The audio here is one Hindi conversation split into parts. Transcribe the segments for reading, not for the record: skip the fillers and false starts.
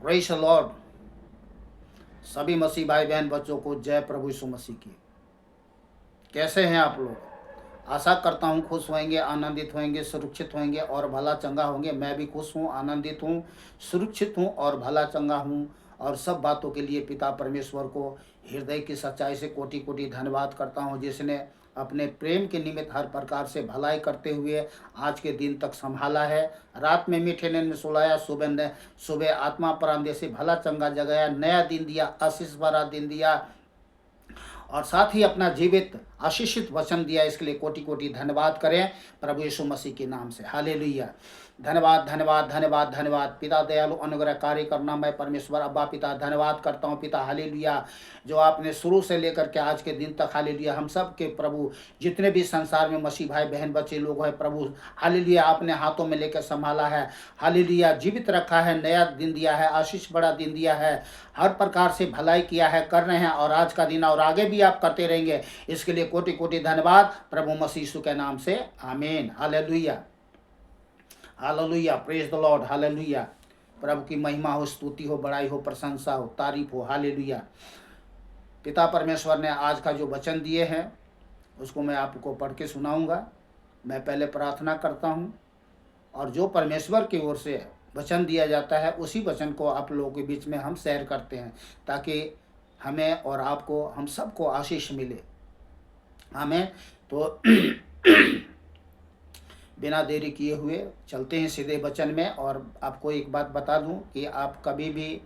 Praise the Lord. सभी मसीह भाई बहन बच्चों को जय प्रभु यीशु मसीह की। कैसे हैं आप लोग? आशा करता हूँ खुश होंगे, आनंदित होंगे, सुरक्षित होंगे और भला चंगा होंगे। मैं भी खुश हूँ, आनंदित हूँ, सुरक्षित हूँ और भला चंगा हूँ। और सब बातों के लिए पिता परमेश्वर को हृदय की सच्चाई से कोटि कोटि धन्यवाद करता हूँ, जिसने अपने प्रेम के निमित्त हर प्रकार से भलाई करते हुए आज के दिन तक संभाला है। रात में मीठे नींद में सुलाया, सुबह आत्मा प्राण से भला चंगा जगाया, नया दिन दिया, आशीष भरा दिन दिया और साथ ही अपना जीवित आशीषित वचन दिया। इसके लिए कोटि कोटि धन्यवाद करें प्रभु यीशु मसीह के नाम से। हालेलुया। धन्यवाद धन्यवाद धन्यवाद धन्यवाद। पिता दयालु अनुग्रहकारी करना मैं परमेश्वर अब्बा पिता धन्यवाद करता हूँ पिता। हालेलुया। जो आपने शुरू से लेकर के आज के दिन तक हालेलुया हम सब के प्रभु जितने भी संसार में मसीह भाई बहन बच्चे लोग हैं प्रभु हालेलुया आपने हाथों में लेकर संभाला है। हालेलुया जीवित रखा है, नया दिन दिया है, आशीष बड़ा दिन दिया है, हर प्रकार से भलाई किया है, कर रहे हैं और आज का दिन और आगे भी आप करते रहेंगे। इसके लिए कोटि कोटि धन्यवाद प्रभु मसीह यीशु के नाम से। आमीन। Hallelujah hallelujah. Praise the lord. Hallelujah. प्रभु की महिमा हो, स्तुति हो, बड़ाई हो, प्रशंसा हो, तारीफ हो। हालेलुया। पिता परमेश्वर ने आज का जो वचन दिए हैं उसको मैं आपको पढ़ के सुनाऊंगा। मैं पहले प्रार्थना करता हूं और जो परमेश्वर की ओर से वचन दिया जाता है उसी वचन को आप लोगों के बीच में हम शेयर करते हैं ताकि हमें और आपको हम सबको आशीष मिले। आमीन। तो बिना देरी किए हुए चलते हैं सीधे वचन में। और आपको एक बात बता दूं कि आप कभी भी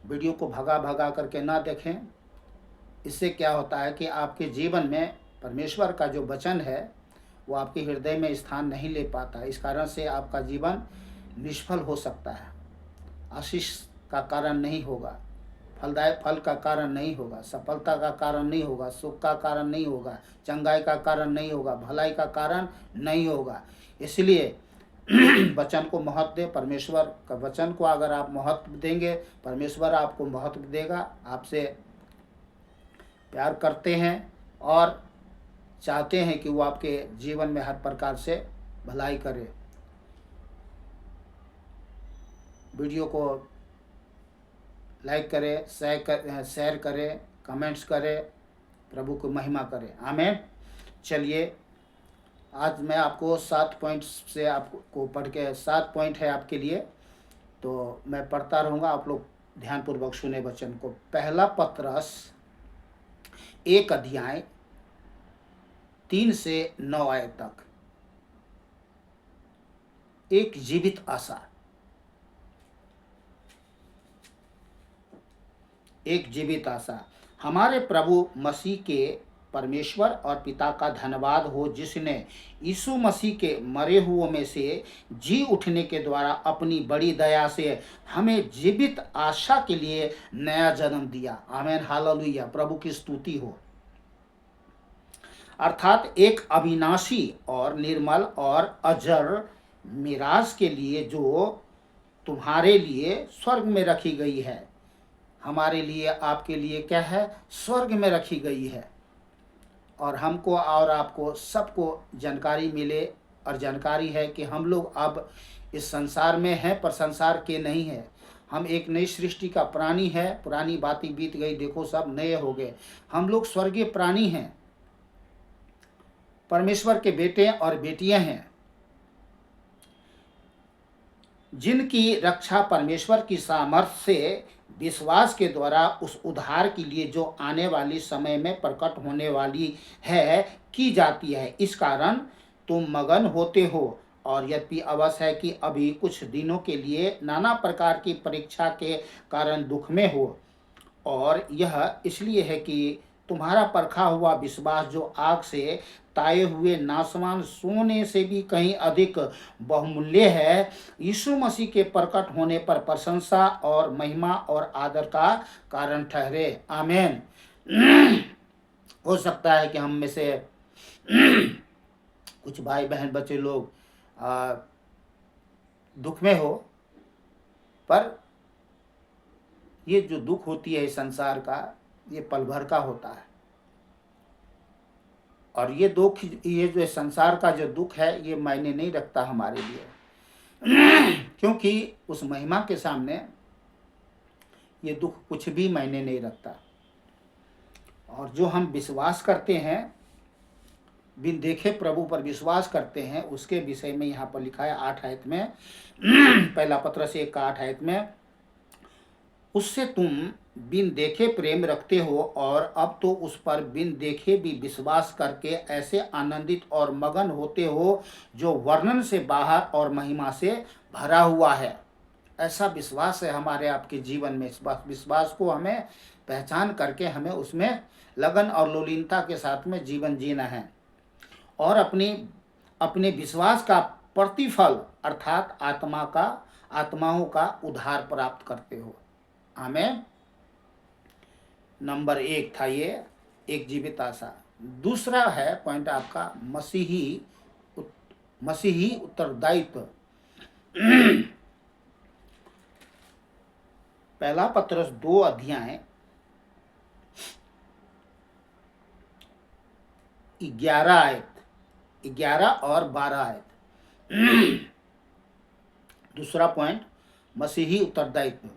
वीडियो को भगा भगा करके ना देखें। इससे क्या होता है कि आपके जीवन में परमेश्वर का जो वचन है वो आपके हृदय में स्थान नहीं ले पाता। इस कारण से आपका जीवन निष्फल हो सकता है, आशीष का कारण नहीं होगा, फलदायक फल का कारण नहीं होगा, सफलता का कारण नहीं होगा, सुख का कारण नहीं होगा, चंगाई का कारण नहीं होगा, भलाई का कारण नहीं होगा। इसलिए वचन को महत्व दे। परमेश्वर का वचन को अगर आप महत्व देंगे परमेश्वर आपको महत्व देगा। आपसे प्यार करते हैं और चाहते हैं कि वो आपके जीवन में हर प्रकार से भलाई करे। वीडियो को लाइक करें, शेयर करें, कमेंट्स करें, प्रभु को महिमा करें। आमीन। चलिए आज मैं आपको 7 पॉइंट्स से आपको पढ़ के 7 पॉइंट है आपके लिए, तो मैं पढ़ता रहूँगा, आप लोग ध्यानपूर्वक सुने वचन को। पहला पत्रस 1 अध्याय 3 से 9 आयत तक। एक जीवित आशा। एक जीवित आशा। हमारे प्रभु मसीह के परमेश्वर और पिता का धन्यवाद हो, जिसने यीशु मसीह के मरे हुओं में से जी उठने के द्वारा अपनी बड़ी दया से हमें जीवित आशा के लिए नया जन्म दिया। आमीन। हालेलुया। प्रभु की स्तुति हो। अर्थात एक अविनाशी और निर्मल और अजर मिराज के लिए जो तुम्हारे लिए स्वर्ग में रखी गई है। हमारे लिए, आपके लिए क्या है? स्वर्ग में रखी गई है। और हमको और आपको सबको जानकारी मिले और जानकारी है कि हम लोग अब इस संसार में हैं पर संसार के नहीं हैं। हम एक नई सृष्टि का प्राणी है। पुरानी बातें बीत गई, देखो सब नए हो गए। हम लोग स्वर्गीय प्राणी हैं, परमेश्वर के बेटे और बेटियां हैं, जिनकी रक्षा परमेश्वर की सामर्थ्य से विश्वास के द्वारा उस उद्धार के लिए जो आने वाली समय में प्रकट होने वाली है की जाती है। इस कारण तुम मगन होते हो। और यद्यपि अवश्य है कि अभी कुछ दिनों के लिए नाना प्रकार की परीक्षा के कारण दुख में हो, और यह इसलिए है कि तुम्हारा परखा हुआ विश्वास, जो आग से ताए हुए नासवान सोने से भी कहीं अधिक बहुमूल्य है, यीशु मसीह के प्रकट होने पर प्रशंसा और महिमा और आदर का कारण ठहरे। आमीन। हो सकता है कि हम में से कुछ भाई बहन बच्चे लोग दुख में हो, पर ये जो दुख होती है इस संसार का, ये पल भर का होता है। और ये दुख, ये जो संसार का जो दुख है, ये मायने नहीं रखता हमारे लिए, क्योंकि उस महिमा के सामने ये दुख कुछ भी मायने नहीं रखता। और जो हम विश्वास करते हैं, बिन देखे प्रभु पर विश्वास करते हैं, उसके विषय में यहाँ पर लिखा है 8 आयत में पहला पत्रस 1:8 आयत में, उससे तुम बिन देखे प्रेम रखते हो और अब तो उस पर बिन देखे भी विश्वास करके ऐसे आनंदित और मगन होते हो जो वर्णन से बाहर और महिमा से भरा हुआ है। ऐसा विश्वास है हमारे आपके जीवन में। इस विश्वास को हमें पहचान करके हमें उसमें लगन और लोलीनता के साथ में जीवन जीना है और अपने विश्वास का प्रतिफल अर्थात आत्माओं का उद्धार प्राप्त करते हो। आमेन। नंबर 1 था ये, एक जीवित आशा। दूसरा है पॉइंट आपका मसीही उत्तरदायित्व। पहला पत्रस 2 अध्याय 11 और 12 आयत। दूसरा पॉइंट मसीही उत्तरदायित्व।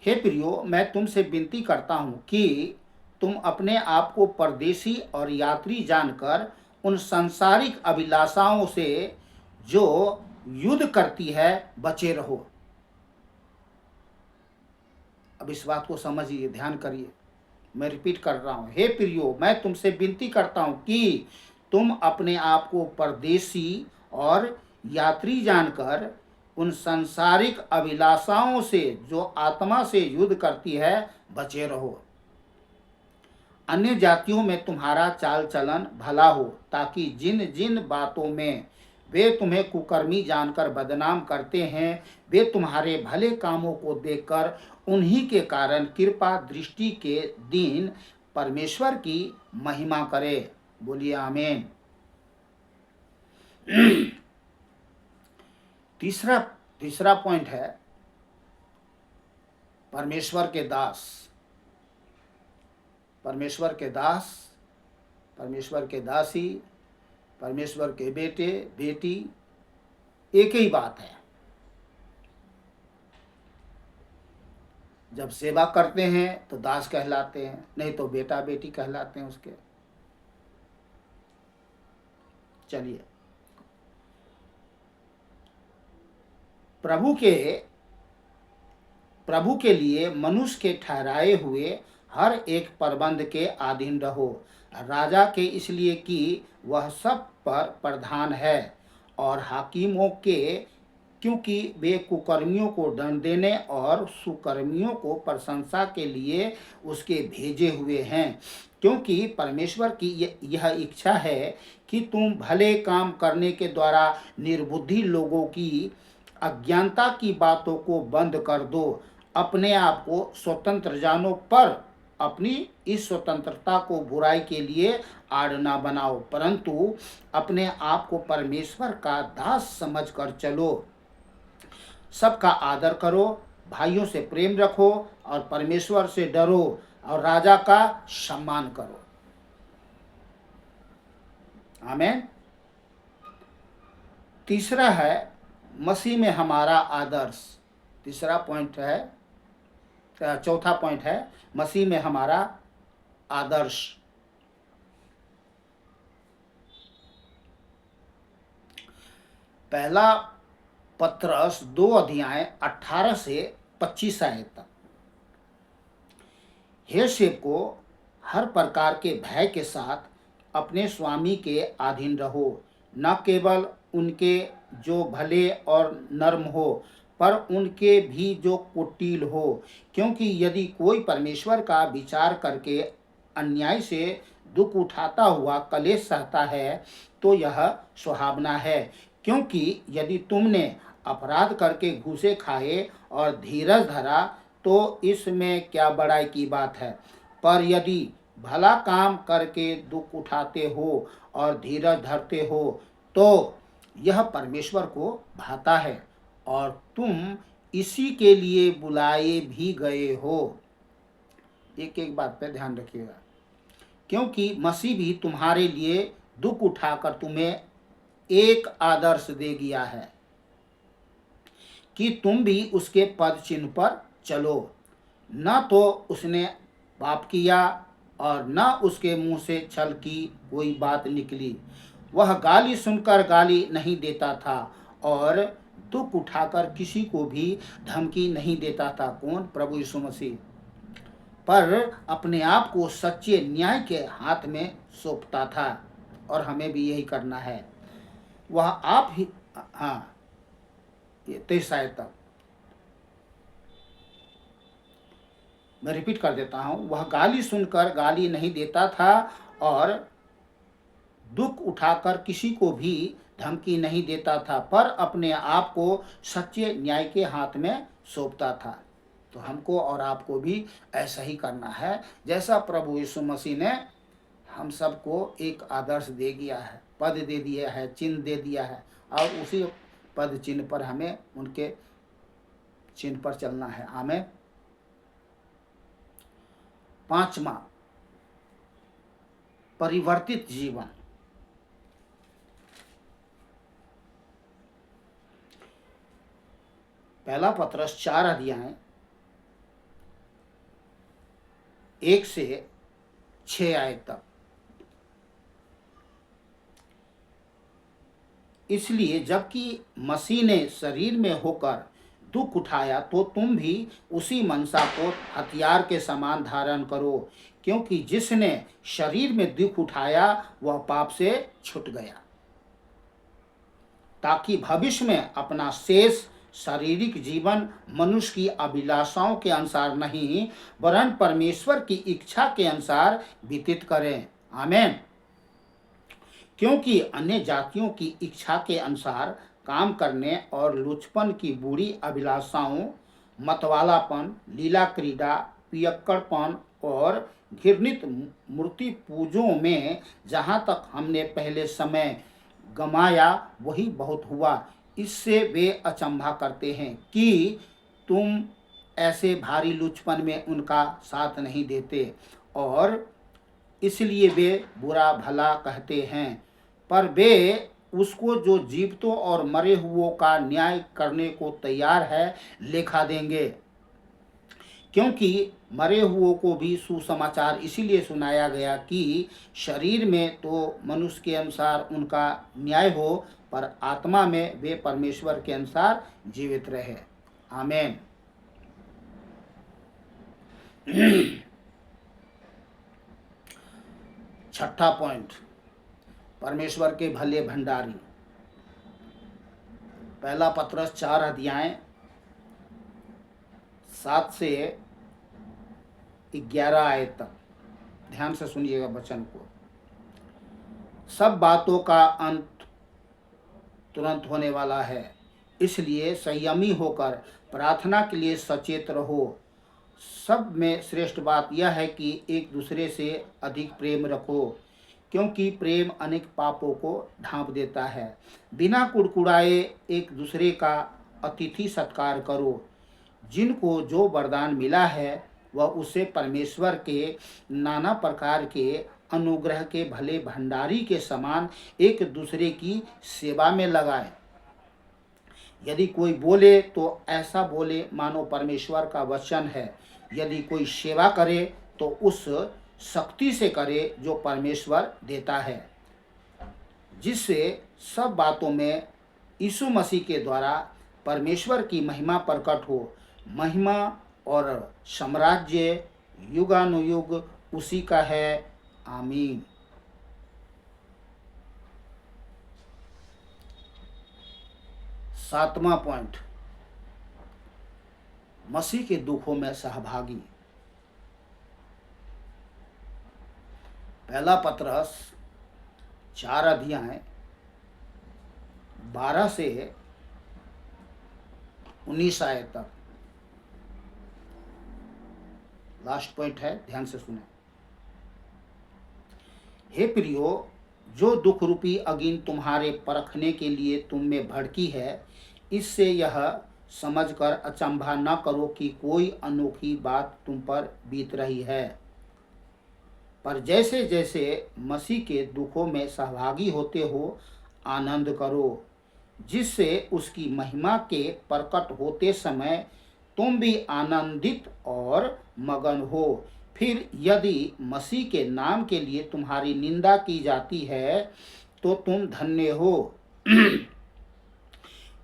हे प्रियो, मैं तुमसे विनती करता हूँ कि तुम अपने आप को परदेशी और यात्री जानकर उन सांसारिक अभिलाषाओं से जो युद्ध करती है बचे रहो। अब इस बात को समझिए, ध्यान करिए, मैं रिपीट कर रहा हूँ। हे प्रियो, मैं तुमसे विनती करता हूँ कि तुम अपने आप को परदेशी और यात्री जानकर उन सांसारिक अभिलाषाओं से जो आत्मा से युद्ध करती है बचे रहो। अन्य जातियों में तुम्हारा चाल चलन भला हो, ताकि जिन जिन बातों में वे तुम्हें कुकर्मी जानकर बदनाम करते हैं, वे तुम्हारे भले कामों को देखकर उन्हीं के कारण कृपा दृष्टि के दिन परमेश्वर की महिमा करे। बोलिए आमीन। तीसरा पॉइंट है परमेश्वर के दास। परमेश्वर के दास, परमेश्वर के दासी, परमेश्वर के बेटे बेटी एक ही बात है। जब सेवा करते हैं तो दास कहलाते हैं, नहीं तो बेटा बेटी कहलाते हैं उसके। चलिए, प्रभु के लिए मनुष्य के ठहराए हुए हर एक प्रबंध के अधीन रहो, राजा के इसलिए कि वह सब पर प्रधान है, और हाकिमों के क्योंकि वे कुकर्मियों को दंड देने और सुकर्मियों को प्रशंसा के लिए उसके भेजे हुए हैं। क्योंकि परमेश्वर की यह इच्छा है कि तुम भले काम करने के द्वारा निर्बुद्धि लोगों की अज्ञानता की बातों को बंद कर दो। अपने आप को स्वतंत्र जानो, पर अपनी इस स्वतंत्रता को बुराई के लिए आड़ ना बनाओ, परंतु अपने आप को परमेश्वर का दास समझकर चलो। सबका आदर करो, भाइयों से प्रेम रखो और परमेश्वर से डरो और राजा का सम्मान करो। आमीन। तीसरा है मसीह में हमारा आदर्श। तीसरा पॉइंट है, चौथा पॉइंट है मसीह में हमारा आदर्श। पहला पत्रस 2 अध्याय 18 से 25 आयत तक। हे सेवको, हर प्रकार के भय के साथ अपने स्वामी के अधीन रहो, न केवल उनके जो भले और नर्म हो, पर उनके भी जो कुटिल हो, क्योंकि यदि कोई परमेश्वर का विचार करके अन्याय से दुख उठाता हुआ कलेश सहता है तो यह सुहावना है। क्योंकि यदि तुमने अपराध करके घूसे खाए और धीरज धरा तो इसमें क्या बड़ाई की बात है। पर यदि भला काम करके दुख उठाते हो और धीरज धरते हो तो यह परमेश्वर को भाता है, और तुम इसी के लिए बुलाए भी गए हो। एक एक बात पे ध्यान रखिएगा। क्योंकि मसीह भी तुम्हारे लिए दुख उठाकर तुम्हें एक आदर्श दे गया है। कि तुम भी उसके पद चिन्ह पर चलो। न तो उसने पाप किया और न उसके मुंह से छल की कोई बात निकली। वह गाली सुनकर गाली नहीं देता था और दुख उठाकर किसी को भी धमकी नहीं देता था। कौन? प्रभु यीशु मसीह। पर अपने आप को सच्चे न्याय के हाथ में सौंपता था, और हमें भी यही करना है। वह आप ही, हाँ, ये 23 आयत तक मैं रिपीट कर देता हूं। वह गाली सुनकर गाली नहीं देता था और दुख उठाकर किसी को भी धमकी नहीं देता था, पर अपने आप को सच्चे न्याय के हाथ में सौंपता था। तो हमको और आपको भी ऐसा ही करना है, जैसा प्रभु यीशु मसीह ने हम सबको एक आदर्श दे दिया है, पद दे दिया है, चिन्ह दे दिया है, और उसी पद चिन्ह पर हमें उनके चिन्ह पर चलना है। आमीन। 5वां, परिवर्तित जीवन। पहला पत्रस 4 अध्याय 1 से 6 आयत तक। इसलिए जबकि मसीह ने शरीर में होकर दुख उठाया, तो तुम भी उसी मनसा को हथियार के समान धारण करो, क्योंकि जिसने शरीर में दुख उठाया वह पाप से छूट गया, ताकि भविष्य में अपना शेष शारीरिक जीवन मनुष्य की अभिलाषाओं के अनुसार नहीं, वरन परमेश्वर की इच्छा के अनुसार व्यतीत करें। आमीन। क्योंकि अन्य जातियों की इच्छा के अनुसार काम करने और लुचपन की बुरी अभिलाषाओं, मतवालापन, लीला क्रीड़ा, पियक्कड़पन और घृणित मूर्ति पूजों में जहाँ तक हमने पहले समय गमाया वही बहुत हुआ। इससे वे अचंभा करते हैं कि तुम ऐसे भारी लुचपन में उनका साथ नहीं देते, और इसलिए वे बुरा भला कहते हैं। पर वे उसको जो जीवितों और मरे हुओं का न्याय करने को तैयार है लेखा देंगे, क्योंकि मरे हुओं को भी सुसमाचार इसीलिए सुनाया गया कि शरीर में तो मनुष्य के अनुसार उनका न्याय हो, पर आत्मा में वे परमेश्वर के अनुसार जीवित रहे। आमीन। 6वां पॉइंट, परमेश्वर के भले भंडारी। पहला पत्रस 4 अध्याय 7 से 11 आयत तक। ध्यान से सुनिएगा वचन को। सब बातों का अंत तुरंत होने वाला है, इसलिए संयमी होकर प्रार्थना के लिए सचेत रहो। सब में श्रेष्ठ बात यह है कि एक दूसरे से अधिक प्रेम रखो, क्योंकि प्रेम अनेक पापों को ढांप देता है। बिना कुड़कुड़ाए एक दूसरे का अतिथि सत्कार करो। जिनको जो वरदान मिला है वह उसे परमेश्वर के नाना प्रकार के अनुग्रह के भले भंडारी के समान एक दूसरे की सेवा में लगाए। यदि कोई बोले तो ऐसा बोले मानो परमेश्वर का वचन है। यदि कोई सेवा करे तो उस शक्ति से करे जो परमेश्वर देता है, जिससे सब बातों में यीशु मसीह के द्वारा परमेश्वर की महिमा प्रकट हो। महिमा और साम्राज्य युगानुयुग उसी का है। आमीन। सातवां पॉइंट, मसीह के दुखों में सहभागी। पहला पत्रस 4 अध्याय 12 से 19 आयत तक। लास्ट पॉइंट है, ध्यान से सुने। हे प्रियो, जो दुख रूपी अग्नि तुम्हारे परखने के लिए तुम में भड़की है, इससे यह समझकर अचंभा न करो कि कोई अनोखी बात तुम पर बीत रही है, पर जैसे जैसे मसीह के दुखों में सहभागी होते हो आनंद करो, जिससे उसकी महिमा के प्रकट होते समय तुम भी आनंदित और मगन हो। फिर यदि मसीह के नाम के लिए तुम्हारी निंदा की जाती है तो तुम धन्य हो,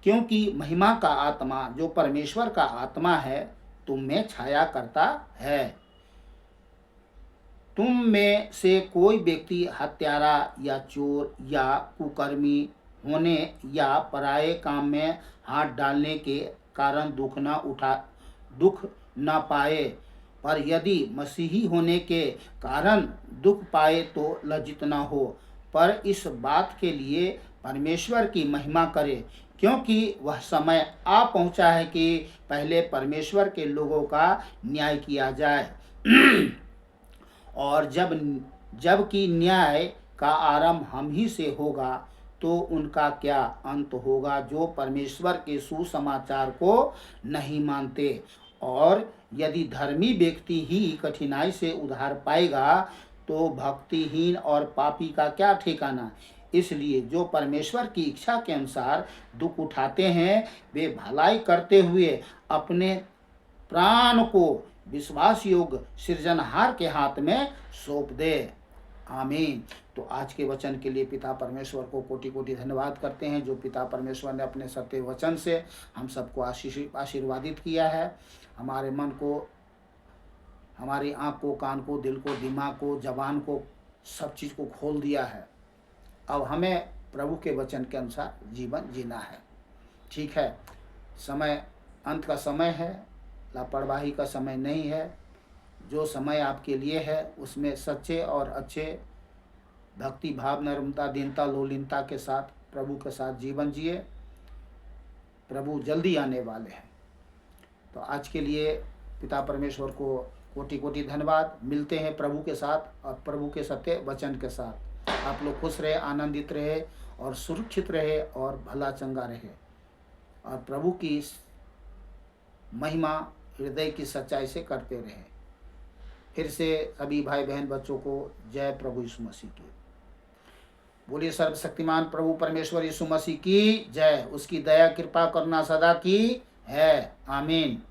क्योंकि महिमा का आत्मा जो परमेश्वर का आत्मा है तुम में छाया करता है। तुम में से कोई व्यक्ति हत्यारा या चोर या कुकर्मी होने या पराये काम में हाथ डालने के कारण दुख न पाए, पर यदि मसीही होने के कारण दुख पाए तो लज्जित न हो, पर इस बात के लिए परमेश्वर की महिमा करे, क्योंकि वह समय आ पहुंचा है कि पहले परमेश्वर के लोगों का न्याय किया जाए। और जबकि न्याय का आरंभ हम ही से होगा तो उनका क्या अंत होगा जो परमेश्वर के सुसमाचार को नहीं मानते। और यदि धर्मी व्यक्ति ही कठिनाई से उद्धार पाएगा तो भक्तिहीन और पापी का क्या ठिकाना। इसलिए जो परमेश्वर की इच्छा के अनुसार दुख उठाते हैं वे भलाई करते हुए अपने प्राण को विश्वास योग्य सृजनहार के हाथ में सौंप दे। आमीन। तो आज के वचन के लिए पिता परमेश्वर को कोटि कोटि धन्यवाद करते हैं, जो पिता परमेश्वर ने अपने सत्य वचन से हम सबको आशीर्वादित किया है। हमारे मन को, हमारी आँख को, कान को, दिल को, दिमाग को, जबान को, सब चीज़ को खोल दिया है। अब हमें प्रभु के वचन के अनुसार जीवन जीना है। ठीक है, समय अंत का समय है, लापरवाही का समय नहीं है। जो समय आपके लिए है उसमें सच्चे और अच्छे भक्ति भाव, नम्रता, दीनता, लोलीनता के साथ प्रभु के साथ जीवन जिए। प्रभु जल्दी आने वाले हैं। तो आज के लिए पिता परमेश्वर को कोटि कोटि धन्यवाद। मिलते हैं प्रभु के साथ और प्रभु के सत्य वचन के साथ। आप लोग खुश रहे, आनंदित रहे और सुरक्षित रहे और भला चंगा रहे और प्रभु की महिमा हृदय की सच्चाई से करते रहे। फिर से सभी भाई बहन बच्चों को जय प्रभु यीशु मसीह की। बोलिए सर्वशक्तिमान प्रभु परमेश्वर यीशु मसीह की जय। उसकी दया कृपा करुणा सदा की है। आमीन।